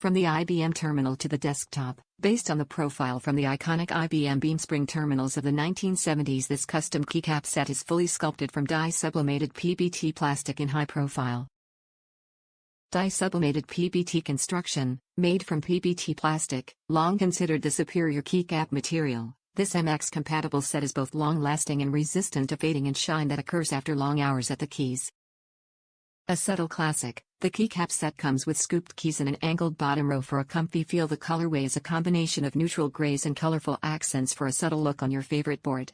From the IBM terminal to the desktop, based on the profile from the iconic IBM beamspring terminals of the 1970s, this custom keycap set is fully sculpted from DYE-SUBLIMATED PBT plastic in high profile. DYE-SUBLIMATED PBT construction, made from PBT plastic, long considered the superior keycap material. This MX-compatible set is both long-lasting and resistant to fading and shine that occurs after long hours at the keys. A subtle classic, the keycap set comes with scooped keys and an angled bottom row for a comfy feel. The colorway is a combination of neutral grays and colorful accents for a subtle look on your favorite board.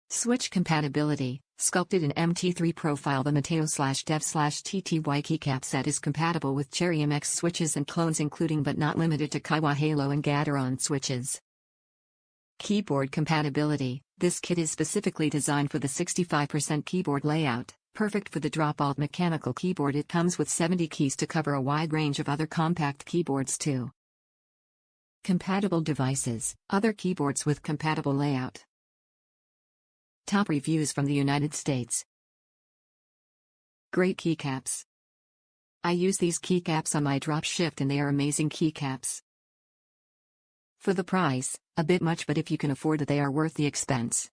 Switch compatibility, sculpted in MT3 profile. The Matt3o/Dev/tty Keycap set is compatible with Cherry MX switches and clones, including but not limited to Kaihua Halo and Gateron switches. Keyboard compatibility, this kit is specifically designed for the 65% keyboard layout. Perfect for the drop-alt mechanical keyboard. It comes with 70 keys to cover a wide range of other compact keyboards too. Compatible devices, other keyboards with compatible layout. Top reviews from the United States. Great keycaps. I use these keycaps on my drop shift and they are amazing keycaps. For the price, a bit much, but if you can afford it, they are worth the expense.